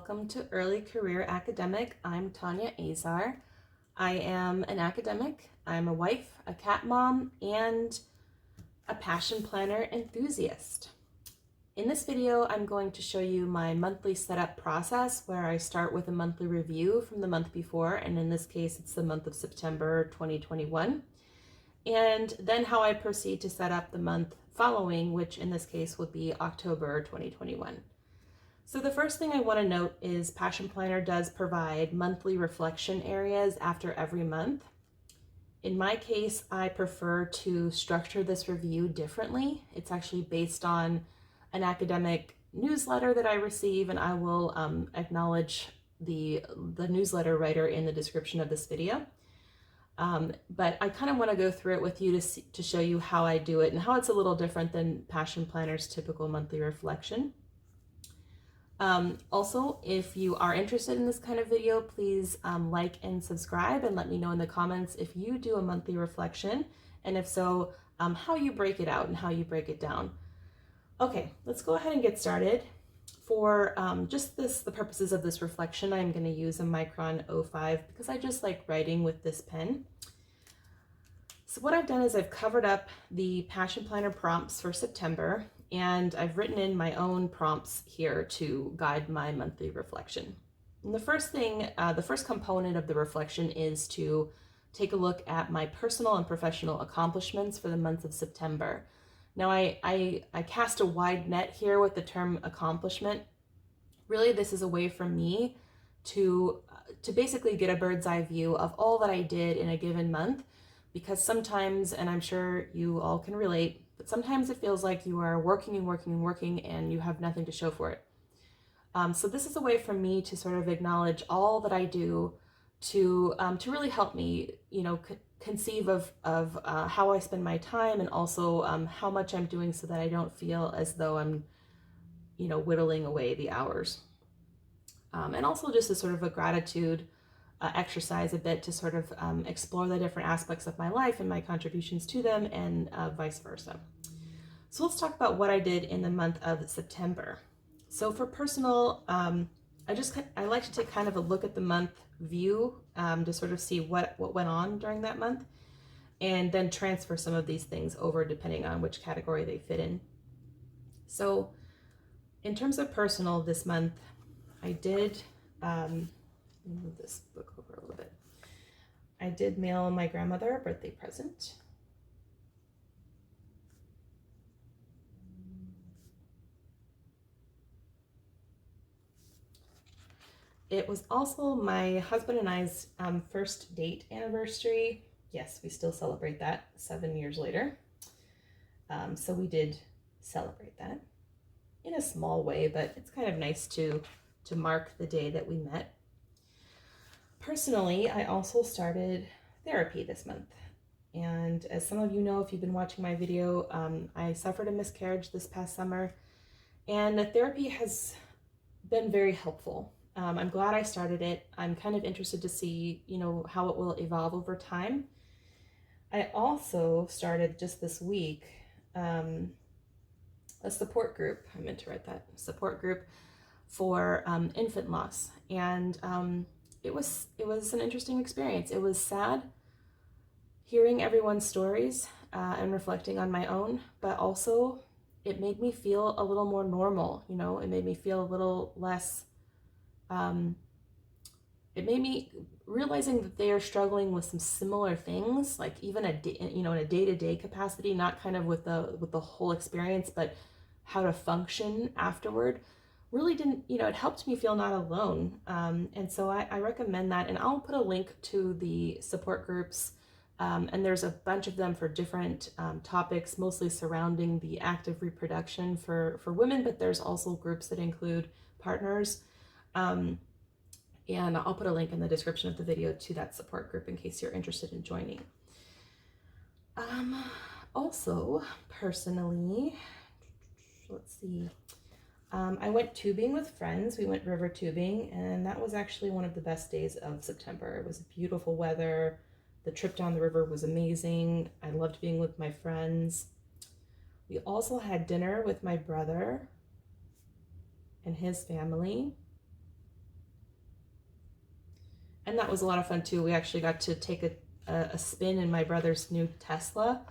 welcome to Early Career Academic. I'm Tanya Azar. I am an academic. I'm a wife, a cat mom, and a passion planner enthusiast. In this video, I'm going to show you my monthly setup process where I start with a monthly review from the month before, and in this case, it's the month of September 2021, and then how I proceed to set up the month following, which in this case would be October 2021. So the first thing I want to note is Passion Planner does provide monthly reflection areas after every month. In my case, I prefer to structure this review differently. It's actually based on an academic newsletter that I receive, and I will acknowledge the newsletter writer in the description of this video. But I kind of want to go through it with you to show you how I do it and how it's a little different than Passion Planner's typical monthly reflection. Also, if you are interested in this kind of video, please like and subscribe and let me know in the comments if you do a monthly reflection, and if so, how you break it out and how you break it down. Okay, let's go ahead and get started. For just the purposes of this reflection, I'm going to use a Micron 05 because I just like writing with this pen. So what I've done is I've covered up the Passion Planner prompts for September, and I've written in my own prompts here to guide my monthly reflection. And the first thing, the first component of the reflection is to take a look at my personal and professional accomplishments for the month of September. Now I cast a wide net here with the term accomplishment. Really, this is a way for me to basically get a bird's eye view of all that I did in a given month, because sometimes, and I'm sure you all can relate, but sometimes it feels like you are working and working and working and you have nothing to show for it. So this is a way for me to sort of acknowledge all that I do to really help me, conceive of how I spend my time, and also how much I'm doing so that I don't feel as though I'm, whittling away the hours. And also just a sort of a gratitude exercise a bit to sort of explore the different aspects of my life and my contributions to them, and vice versa. So let's talk about what I did in the month of September. So for personal, I like to take kind of a look at the month view to sort of see what went on during that month, and then transfer some of these things over depending on which category they fit in. So in terms of personal this month, I did, move this book over a little bit. I did mail my grandmother a birthday present. It was also my husband and I's first date anniversary. Yes, we still celebrate that 7 years later. So we did celebrate that in a small way, but it's kind of nice to mark the day that we met. Personally, I also started therapy this month. And as some of you know, if you've been watching my video, I suffered a miscarriage this past summer, and the therapy has been very helpful. I'm glad I started it. I'm kind of interested to see, how it will evolve over time. I also started just this week a support group. I meant to write that, support group for infant loss, and it was an interesting experience. It was sad hearing everyone's stories and reflecting on my own, but also it made me feel a little more normal. It made me feel a little less. It made me realizing that they are struggling with some similar things, like even in a day-to-day capacity, not kind of with the whole experience, but how to function afterward. Really didn't, it helped me feel not alone. And so I recommend that, and I'll put a link to the support groups, and there's a bunch of them for different topics, mostly surrounding the active reproduction for women, but there's also groups that include partners. And I'll put a link in the description of the video to that support group in case you're interested in joining. Also, personally, let's see. I went tubing with friends. We went river tubing, and that was actually one of the best days of September. It was beautiful weather. The trip down the river was amazing. I loved being with my friends. We also had dinner with my brother and his family. And that was a lot of fun too. We actually got to take a spin in my brother's new Tesla.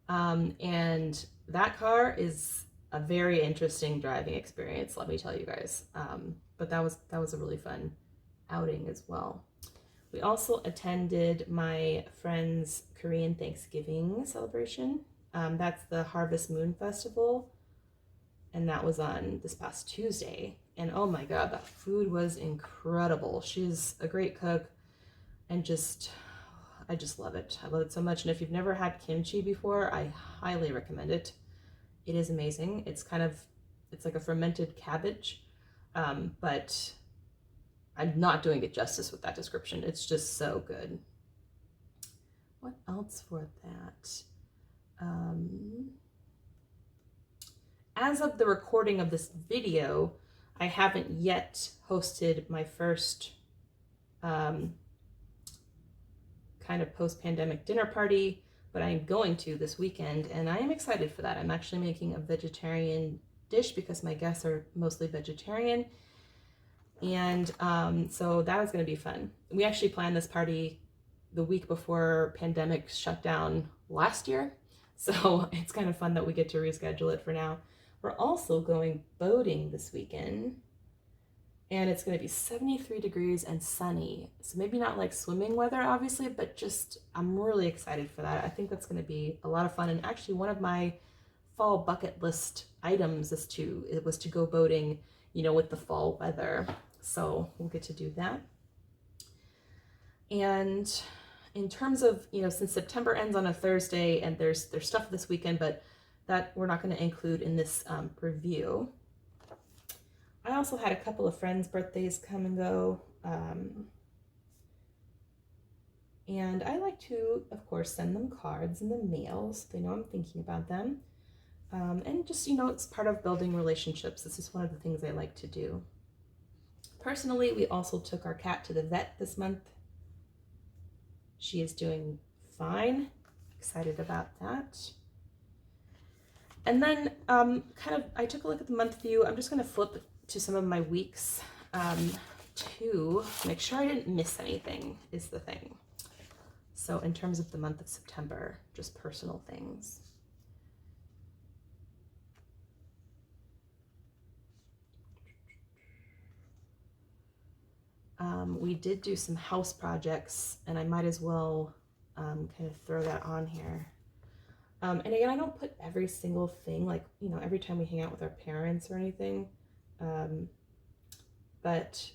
And that car is a very interesting driving experience, let me tell you guys. But that was a really fun outing as well. We also attended my friend's Korean Thanksgiving celebration. That's the Harvest Moon Festival, and that was on this past Tuesday. And oh my God, that food was incredible. She's a great cook, and I just love it. I love it so much. And if you've never had kimchi before, I highly recommend it. It is amazing. It's like a fermented cabbage, but I'm not doing it justice with that description. It's just so good. What else for that? As of the recording of this video, I haven't yet hosted my first kind of post-pandemic dinner party, but I'm going to this weekend, and I am excited for that. I'm actually making a vegetarian dish because my guests are mostly vegetarian. And so that is going to be fun. We actually planned this party the week before pandemic shut down last year. So it's kind of fun that we get to reschedule it for now. We're also going boating this weekend. And it's going to be 73 degrees and sunny. So maybe not like swimming weather, obviously, but just I'm really excited for that. I think that's going to be a lot of fun. And actually one of my fall bucket list items was to go boating, with the fall weather. So we'll get to do that. And in terms of, since September ends on a Thursday and there's stuff this weekend, but that we're not going to include in this review. I also had a couple of friends' birthdays come and go. And I like to, of course, send them cards in the mail so they know I'm thinking about them. And just, it's part of building relationships. This is one of the things I like to do. Personally, we also took our cat to the vet this month. She is doing fine. Excited about that. And then I took a look at the month view. I'm just going to flip to some of my weeks to make sure I didn't miss anything is the thing. So in terms of the month of September, just personal things. We did do some house projects, and I might as well kind of throw that on here. And again, I don't put every single thing, like, every time we hang out with our parents or anything, but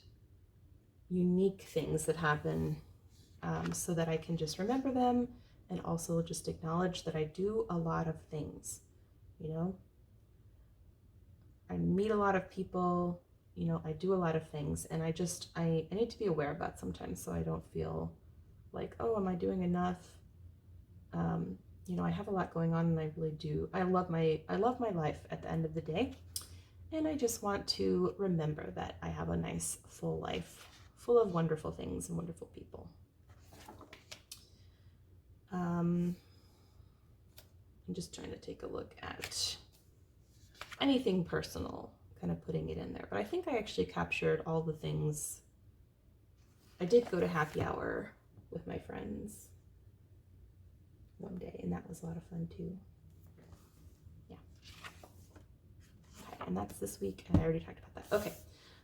unique things that happen so that I can just remember them and also just acknowledge that I do a lot of things, I meet a lot of people. I do a lot of things, and I need to be aware of that sometimes so I don't feel like, oh, am I doing enough? I have a lot going on, and I really do. I love my life at the end of the day, and I just want to remember that I have a nice full life full of wonderful things and wonderful people. I'm just trying to take a look at anything personal, kind of putting it in there. But I think I actually captured all the things. I did go to happy hour with my friends one day, and that was a lot of fun too. Yeah. Okay, and that's this week, and I already talked about that. Okay,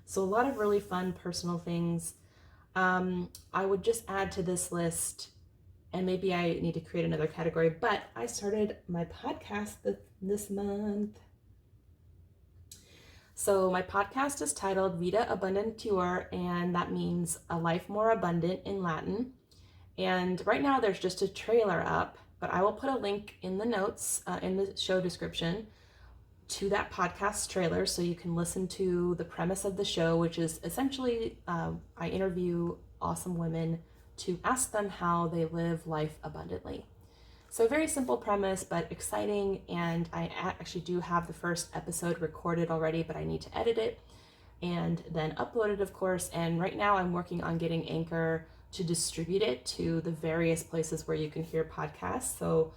so a lot of really fun personal things. I would just add to this list, and maybe I need to create another category, but I started my podcast this month. So my podcast is titled Vita Abundantior, and that means a life more abundant in Latin. And right now there's just a trailer up, but I will put a link in the notes, in the show description, to that podcast trailer so you can listen to the premise of the show, which is essentially I interview awesome women to ask them how they live life abundantly. So very simple premise, but exciting, and I actually do have the first episode recorded already, but I need to edit it and then upload it, of course. And right now I'm working on getting Anchor to distribute it to the various places where you can hear podcasts. So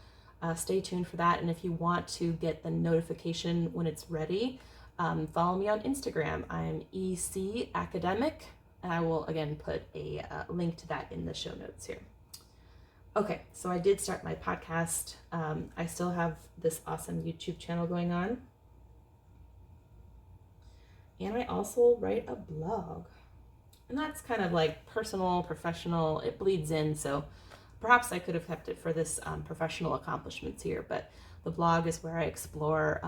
stay tuned for that. And if you want to get the notification when it's ready, follow me on Instagram. I'm EC Academic, And I will again put a link to that in the show notes here. Okay, so I did start my podcast. I still have this awesome YouTube channel going on. And I also write a blog. And that's kind of like personal, professional, it bleeds in. So perhaps I could have kept it for this professional accomplishments here, but the blog is where I explore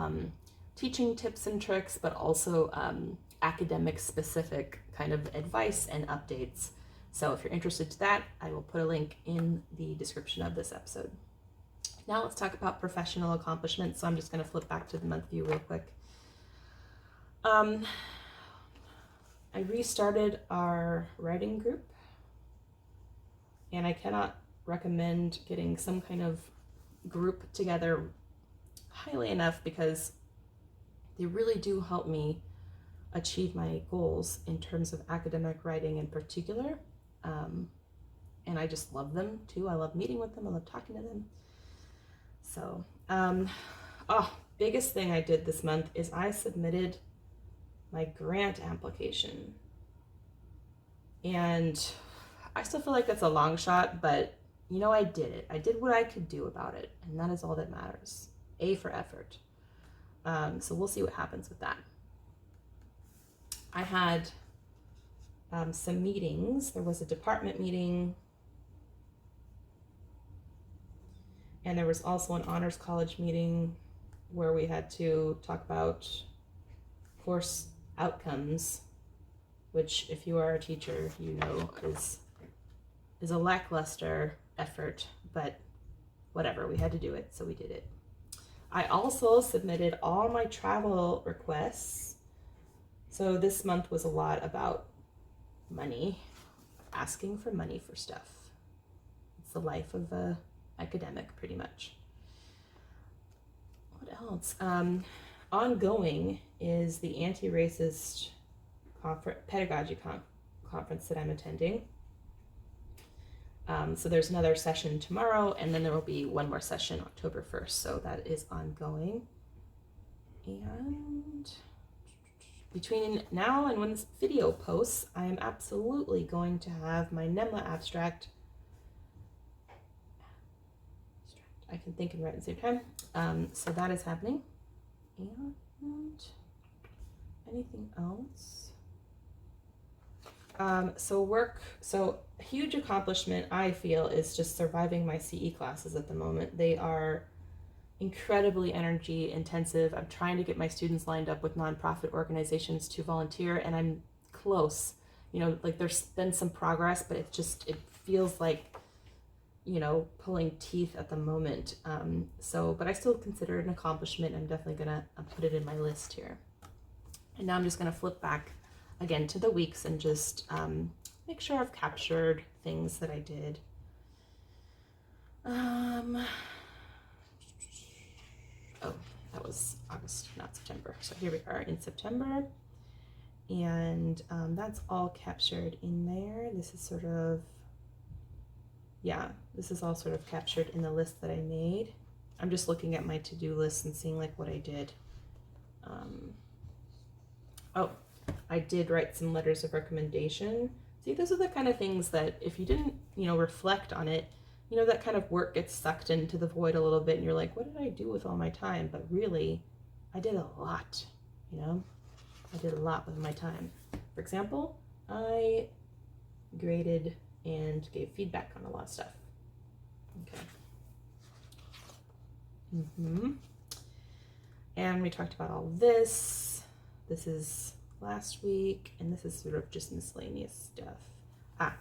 teaching tips and tricks, but also academic specific kind of advice and updates. So if you're interested to that, I will put a link in the description of this episode. Now let's talk about professional accomplishments. So I'm just going to flip back to the month view real quick. I restarted our writing group, and I cannot recommend getting some kind of group together highly enough because they really do help me achieve my goals in terms of academic writing in particular. And I just love them too. I love meeting with them. I love talking to them. So, biggest thing I did this month is I submitted my grant application. And I still feel like that's a long shot, but you know, I did it. I did what I could do about it, and that is all that matters. A for effort. So we'll see what happens with that. I had some meetings. There was a department meeting, and there was also an honors college meeting where we had to talk about course outcomes, which if you are a teacher, you know is a lackluster effort, but whatever, we had to do it, so we did it. I also submitted all my travel requests. So this month was a lot about money, asking for money for stuff. It's the life of a academic, pretty much. What else? Ongoing is the anti-racist pedagogy conference that I'm attending. So there's another session tomorrow, and then there will be one more session October 1st. So that is ongoing. And between now and when this video posts, I am absolutely going to have my NEMLA abstract. I can think and write at the same time. So that is happening. And anything else? So a huge accomplishment I feel is just surviving my CE classes at the moment. They are incredibly energy intensive. I'm trying to get my students lined up with nonprofit organizations to volunteer, and I'm close. You know, like there's been some progress, but it feels like, you know, pulling teeth at the moment. But I still consider it an accomplishment. I'm definitely gonna put it in my list here. And now I'm just gonna flip back again to the weeks and just make sure I've captured things that I did. That was August, not September. So here we are in September, and that's all captured in there. This is all sort of captured in the list that I made. I'm just looking at my to-do list and seeing like what I did. I did write some letters of recommendation. See, those are the kind of things that if you didn't, you know, reflect on it, you know, that kind of work gets sucked into the void a little bit, and you're like, what did I do with all my time? But really, I did a lot, you know? I did a lot with my time. For example, I graded and gave feedback on a lot of stuff. Okay. And we talked about all this. This is last week, and this is sort of just miscellaneous stuff.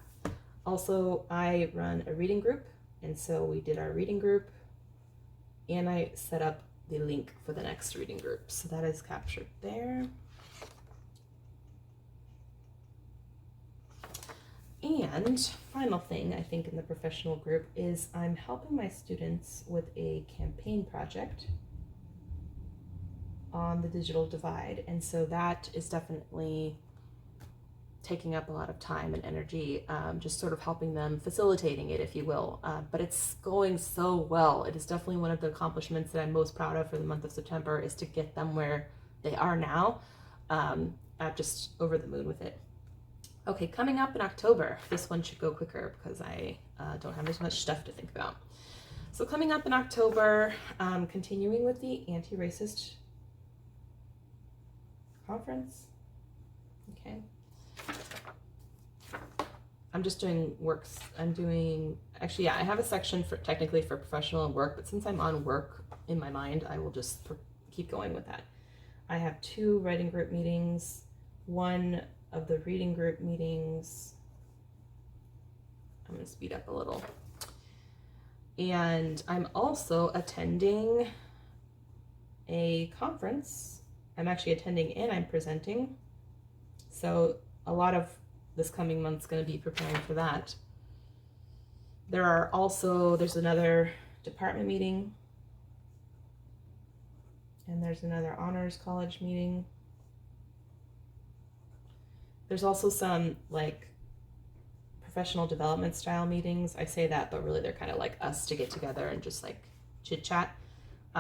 Also, I run a reading group, and so we did our reading group, and I set up the link for the next reading group. So that is captured there. And final thing, I think, in the professional group is I'm helping my students with a campaign project on the digital divide. And so that is definitely taking up a lot of time and energy, just sort of helping them, facilitating it, if you will. But it's going so well. It is definitely one of the accomplishments that I'm most proud of for the month of September, is to get them where they are now. I'm just over the moon with it. Okay, coming up in October, this one should go quicker because I don't have as much stuff to think about. So coming up in October, continuing with the anti-racist conference. Okay. I'm just doing works. Actually, yeah, I have a section for technically for professional and work, but since I'm on work in my mind, I will just keep going with that. I have 2 writing group meetings, 1 of the reading group meetings. I'm going to speed up a little. And I'm also attending a conference. I'm actually attending and I'm presenting. So a lot of this coming month's going to be preparing for that. There's another department meeting. And there's another honors college meeting. There's also some like professional development style meetings. I say that, but really they're kind of like us to get together and just like chit chat,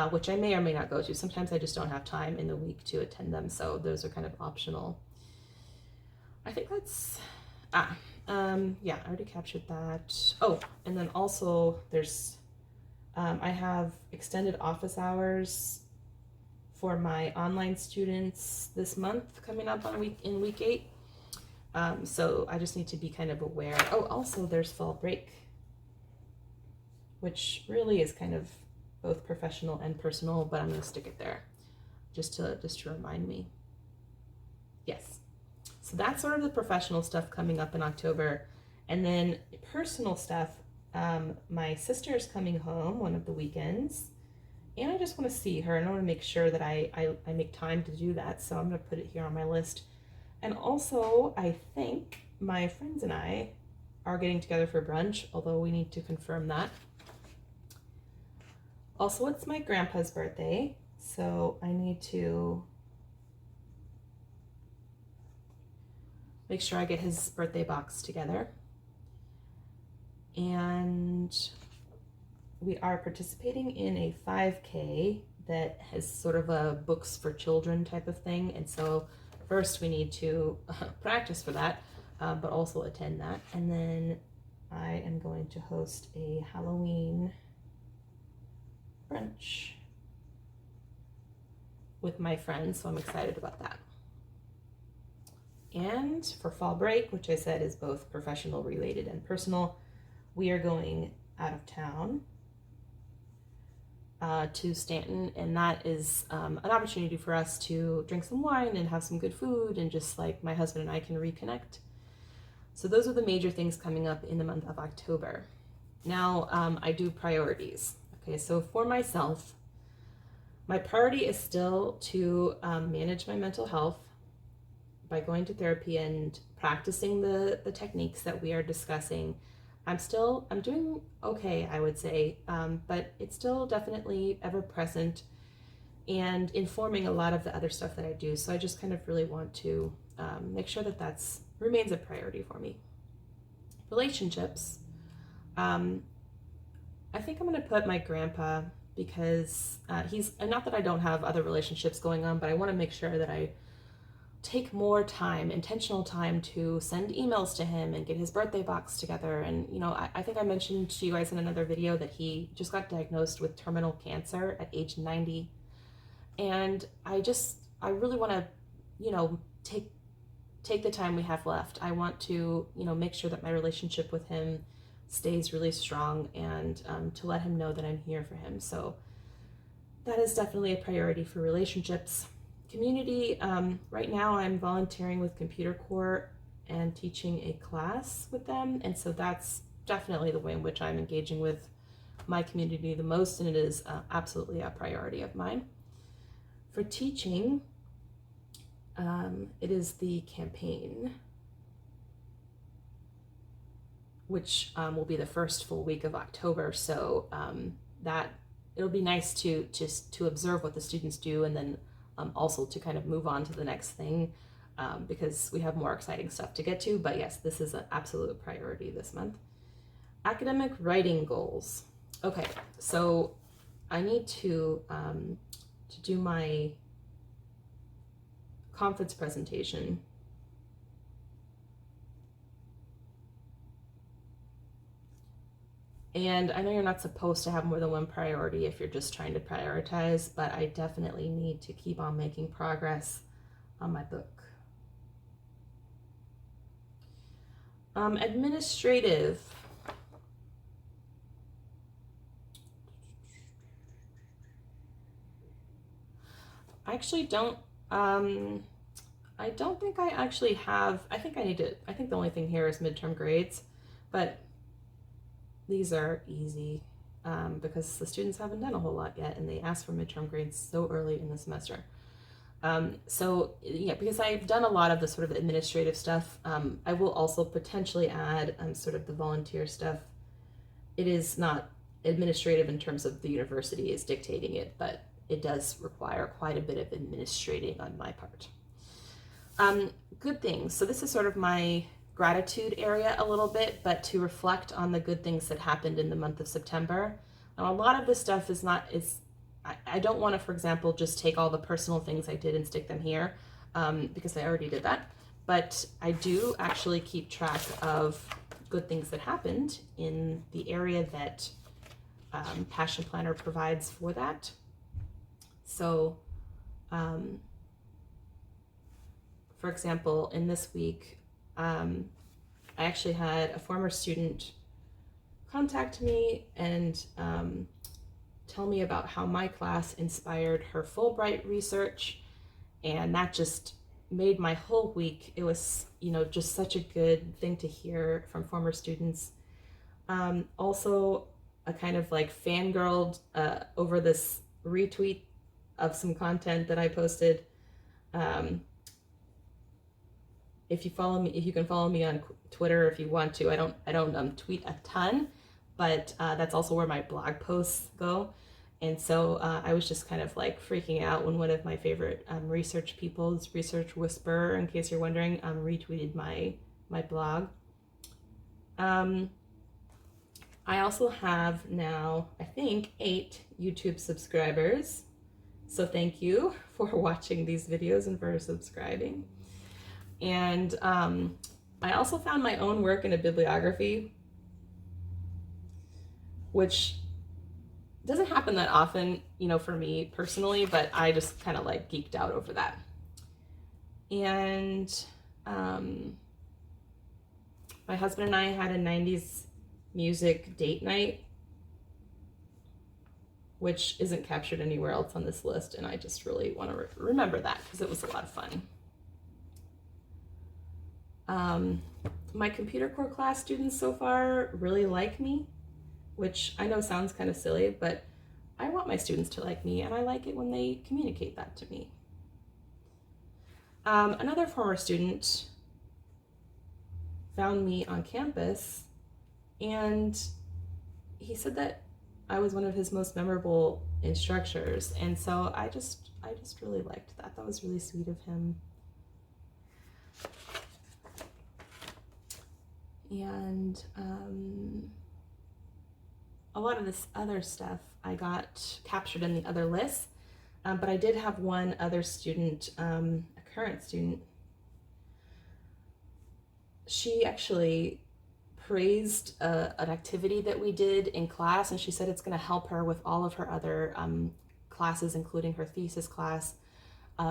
which I may or may not go to. Sometimes I just don't have time in the week to attend them, so those are kind of optional. I think that's, yeah, I already captured that. Oh, and then also there's, I have extended office hours for my online students this month coming up on week 8. So I just need to be kind of aware. Oh, also there's fall break, which really is kind of both professional and personal, but I'm going to stick it there just to remind me. Yes. So that's sort of the professional stuff coming up in October. And then personal stuff, my sister is coming home one of the weekends, and I just want to see her, and I want to make sure that I make time to do that. So I'm going to put it here on my list. And also, I think my friends and I are getting together for brunch, although we need to confirm that. Also, it's my grandpa's birthday, so I need to make sure I get his birthday box together. And we are participating in a 5K that has sort of a books for children type of thing. And so first we need to practice for that, but also attend that. And then I am going to host a Halloween brunch with my friends, so I'm excited about that. And for fall break, which I said is both professional related and personal, we are going out of town to Stanton, and that is an opportunity for us to drink some wine and have some good food, and just like my husband and I can reconnect. So those are the major things coming up in the month of October. Now I do priorities. Okay, so for myself, my priority is still to manage my mental health by going to therapy and practicing the techniques that we are discussing. I'm doing okay, I would say, but it's still definitely ever present and informing a lot of the other stuff that I do. So I just kind of really want to make sure that that's remains a priority for me. Relationships. I think I'm going to put my grandpa, because he's, and not that I don't have other relationships going on, but I want to make sure that I take more time, intentional time, to send emails to him and get his birthday box together. And, you know, I think I mentioned to you guys in another video that he just got diagnosed with terminal cancer at age 90. And I really want to, you know, take the time we have left. I want to, you know, make sure that my relationship with him stays really strong, and to let him know that I'm here for him. So that is definitely a priority for relationships. Community, right now I'm volunteering with Computer Corps and teaching a class with them, and so that's definitely the way in which I'm engaging with my community the most, and it is absolutely a priority of mine. For teaching, it is the campaign, which will be the first full week of October, so that it'll be nice to observe what the students do, and then also to kind of move on to the next thing, because we have more exciting stuff to get to. But yes, this is an absolute priority this month. Academic writing goals. Okay, so I need to do my conference presentation And I know you're not supposed to have more than one priority if you're just trying to prioritize, but I definitely need to keep on making progress on my book. Administrative. I actually don't, I don't think I actually have, I think the only thing here is midterm grades, but these are easy because the students haven't done a whole lot yet and they ask for midterm grades so early in the semester. So yeah, because I've done a lot of the sort of administrative stuff, I will also potentially add sort of the volunteer stuff. It is not administrative in terms of the university is dictating it, but it does require quite a bit of administrating on my part. Good things. So this is sort of my gratitude area a little bit, but to reflect on the good things that happened in the month of September. Now, a lot of this stuff I don't want to, for example, just take all the personal things I did and stick them here because I already did that. But I do actually keep track of good things that happened in the area that Passion Planner provides for that. So, for example, in this week, I actually had a former student contact me and tell me about how my class inspired her Fulbright research, and that just made my whole week. It was, just such a good thing to hear from former students. Also, a kind of like fangirled over this retweet of some content that I posted. If you can follow me on Twitter if you want to. I don't tweet a ton, but that's also where my blog posts go. And so I was just kind of like freaking out when one of my favorite research people's Research Whisperer, in case you're wondering, retweeted my blog. I also have now, I think, 8 YouTube subscribers. So thank you for watching these videos and for subscribing. And I also found my own work in a bibliography, which doesn't happen that often, for me personally, but I just kind of like geeked out over that. And my husband and I had a 90s music date night, which isn't captured anywhere else on this list, and I just really want to remember that because it was a lot of fun. My computer core class students so far really like me, which I know sounds kind of silly, but I want my students to like me, and I like it when they communicate that to me. Another former student found me on campus, and he said that I was one of his most memorable instructors, and so I just really liked that. That was really sweet of him. And a lot of this other stuff I got captured in the other lists, but I did have one other student, a current student. She actually praised an activity that we did in class, and she said it's going to help her with all of her other classes, including her thesis class.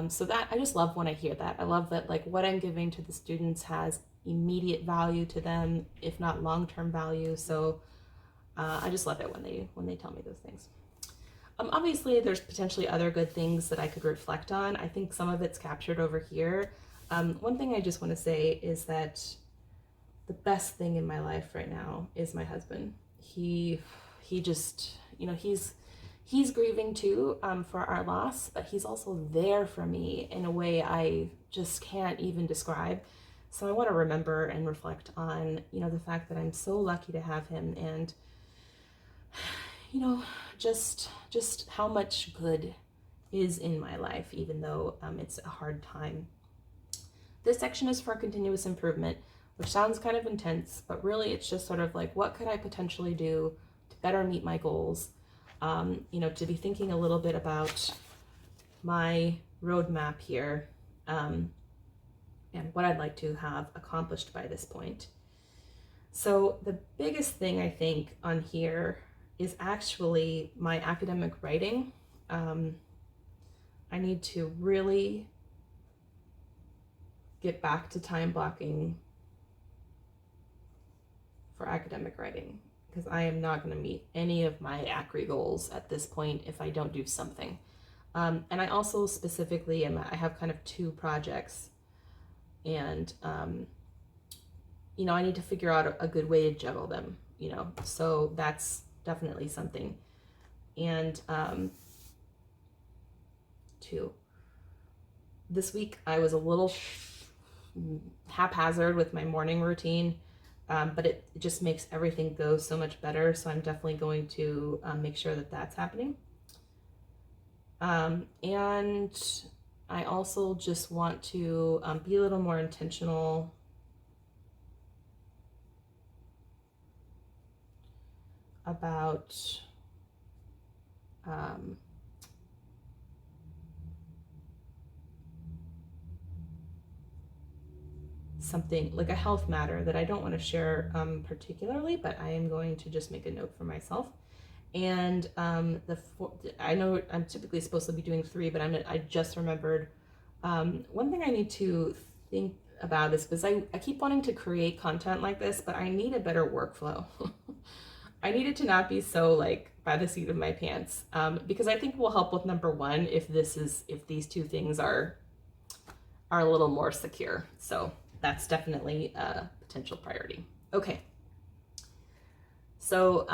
So that, I just love when I hear that. I love that like what I'm giving to the students has immediate value to them, if not long-term value. So I just love it when they tell me those things. Obviously, there's potentially other good things that I could reflect on. I think some of it's captured over here. One thing I just want to say is that the best thing in my life right now is my husband. He just, he's grieving too for our loss, but he's also there for me in a way I just can't even describe. So I want to remember and reflect on, the fact that I'm so lucky to have him, and, just how much good is in my life, even though it's a hard time. This section is for continuous improvement, which sounds kind of intense, but really it's just sort of like, what could I potentially do to better meet my goals? To be thinking a little bit about my roadmap here, and what I'd like to have accomplished by this point. So the biggest thing I think on here is actually my academic writing. I need to really get back to time blocking for academic writing, because I am not going to meet any of my ACRE goals at this point if I don't do something. And I also specifically I have kind of 2 projects, and you know, I need to figure out a good way to juggle them, you know, so that's definitely something. And 2, this week I was a little haphazard with my morning routine, but it just makes everything go so much better. So I'm definitely going to make sure that that's happening. And I also just want to be a little more intentional about something like a health matter that I don't want to share particularly, but I am going to just make a note for myself. And I know I'm typically supposed to be doing 3, but I just remembered one thing I need to think about is because I keep wanting to create content like this, but I need a better workflow. I need it to not be so like by the seat of my pants, because I think it will help with number 1 if these 2 things are a little more secure. So that's definitely a potential priority. Okay. So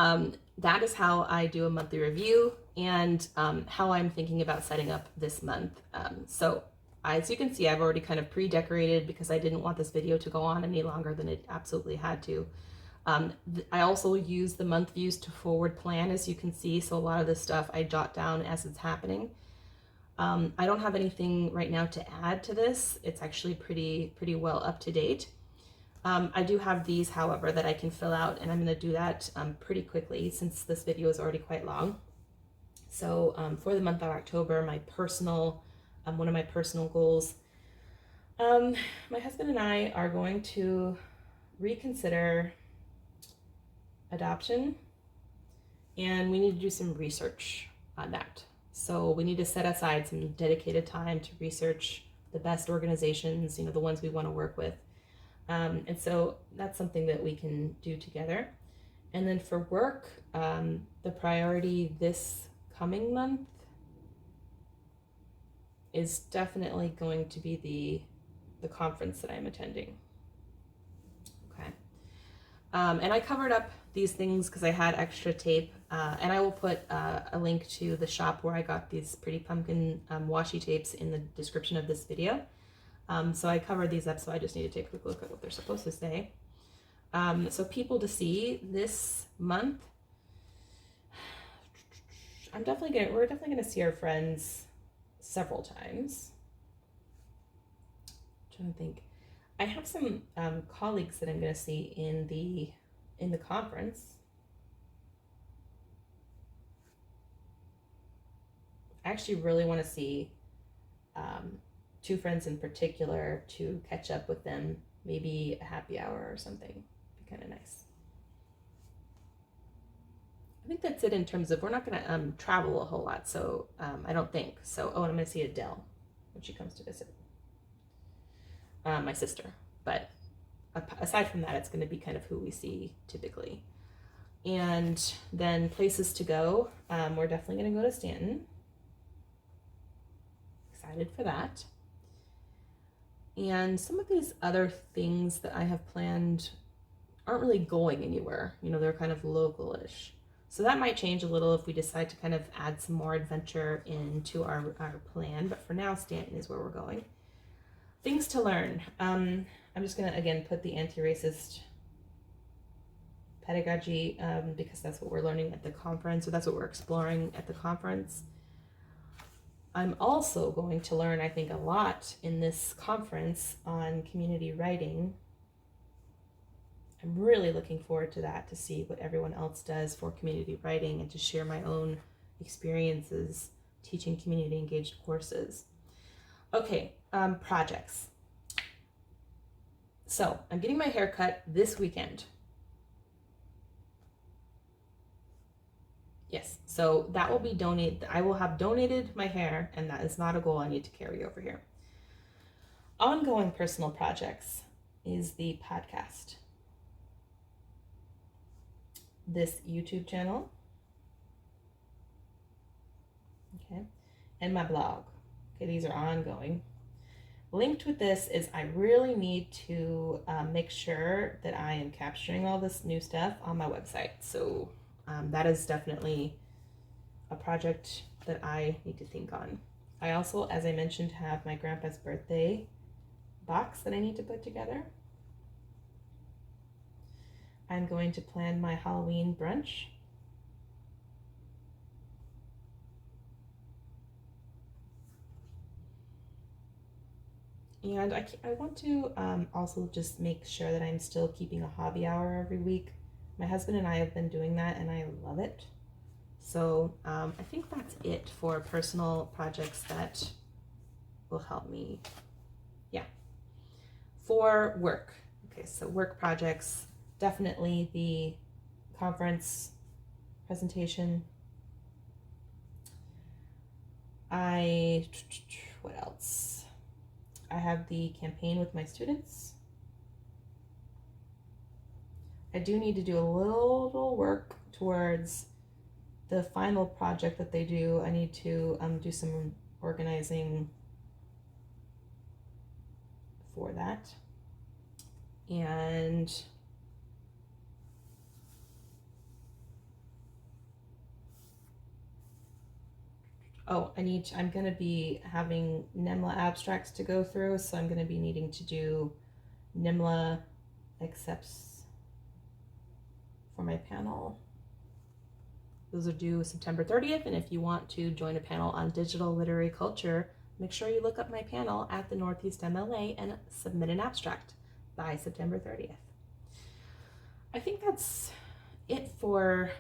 that is how I do a monthly review, and how I'm thinking about setting up this month. So as you can see, I've already kind of pre-decorated because I didn't want this video to go on any longer than it absolutely had to. I also use the month views to forward plan, as you can see. So a lot of this stuff I jot down as it's happening. I don't have anything right now to add to this. It's actually pretty well up to date. I do have these, however, that I can fill out, and I'm going to do that pretty quickly since this video is already quite long. So for the month of October, my personal, one of my personal goals, my husband and I are going to reconsider adoption, and we need to do some research on that. So we need to set aside some dedicated time to research the best organizations, you know, the ones we want to work with. And so that's something that we can do together. And then for work, the priority this coming month is definitely going to be the conference that I'm attending. Okay. And I covered up these things because I had extra tape, and I will put a link to the shop where I got these pretty pumpkin washi tapes in the description of this video. So I covered these up, so I just need to take a quick look at what they're supposed to say. So people to see this month, we're definitely gonna see our friends several times. I'm trying to think. I have some colleagues that I'm gonna see in the conference. I actually really want to see 2 friends in particular, to catch up with them, maybe a happy hour or something. Be kind of nice. I think that's it in terms of, we're not going to travel a whole lot, so I don't think. So, and I'm going to see Adele when she comes to visit. My sister. But aside from that, it's going to be kind of who we see typically. And then places to go, we're definitely going to go to Stanton. Excited for that. And some of these other things that I have planned aren't really going anywhere. You know, they're kind of local-ish. So that might change a little if we decide to kind of add some more adventure into our plan. But for now, Stanton is where we're going. Things to learn. I'm just going to, again, put the anti-racist pedagogy because that's what we're learning at the conference, or that's what we're exploring at the conference. I'm also going to learn, I think, a lot in this conference on community writing. I'm really looking forward to that, to see what everyone else does for community writing and to share my own experiences teaching community engaged courses. Okay, projects. So I'm getting my hair cut this weekend. Yes, so that will be donated. I will have donated my hair, and that is not a goal I need to carry over here. Ongoing personal projects is the podcast, this YouTube channel, okay, and my blog. Okay, these are ongoing. Linked with this is I really need to make sure that I am capturing all this new stuff on my website. So that is definitely a project that I need to think on. I also, as I mentioned, have my grandpa's birthday box that I need to put together. I'm going to plan my Halloween brunch. And I want to also just make sure that I'm still keeping a hobby hour every week. My husband and I have been doing that, and I love it. So I think that's it for personal projects that will help me. Yeah. For work. Okay, so work projects, definitely the conference presentation. What else? I have the campaign with my students. I do need to do a little work towards the final project that they do. I need to do some organizing for that. And I'm going to be having NIMLA abstracts to go through, so I'm going to be needing to do NIMLA accepts for my panel. Those are due September 30th, and if you want to join a panel on digital literary culture, make sure you look up my panel at the Northeast MLA and submit an abstract by September 30th. I think that's it for,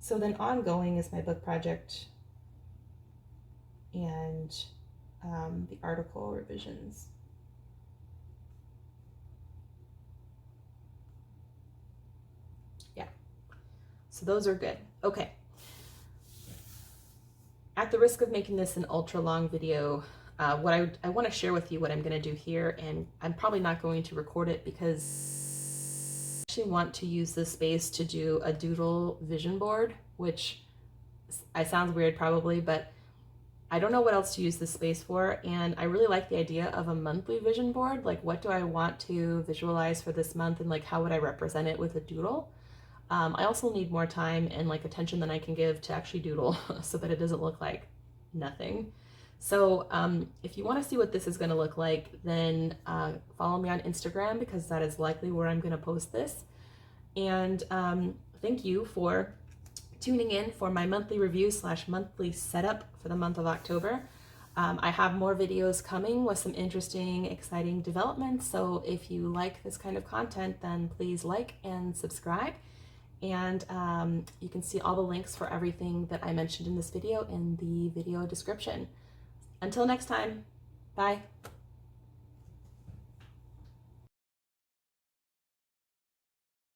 so then ongoing is my book project and the article revisions. Yeah, so those are good. Okay. At the risk of making this an ultra long video, what I want to share with you what I'm going to do here, and I'm probably not going to record it because I actually want to use this space to do a Doodle vision board, which I sounds weird probably, but I don't know what else to use this space for, and I really like the idea of a monthly vision board. Like, what do I want to visualize for this month, and like how would I represent it with a doodle? I also need more time and like attention than I can give to actually doodle so that it doesn't look like nothing. So if you want to see what this is going to look like, then follow me on Instagram, because that is likely where I'm going to post this. And thank you for tuning in for my monthly review / monthly setup for the month of October. I have more videos coming with some interesting, exciting developments. So if you like this kind of content, then please like and subscribe. And you can see all the links for everything that I mentioned in this video in the video description. Until next time, bye.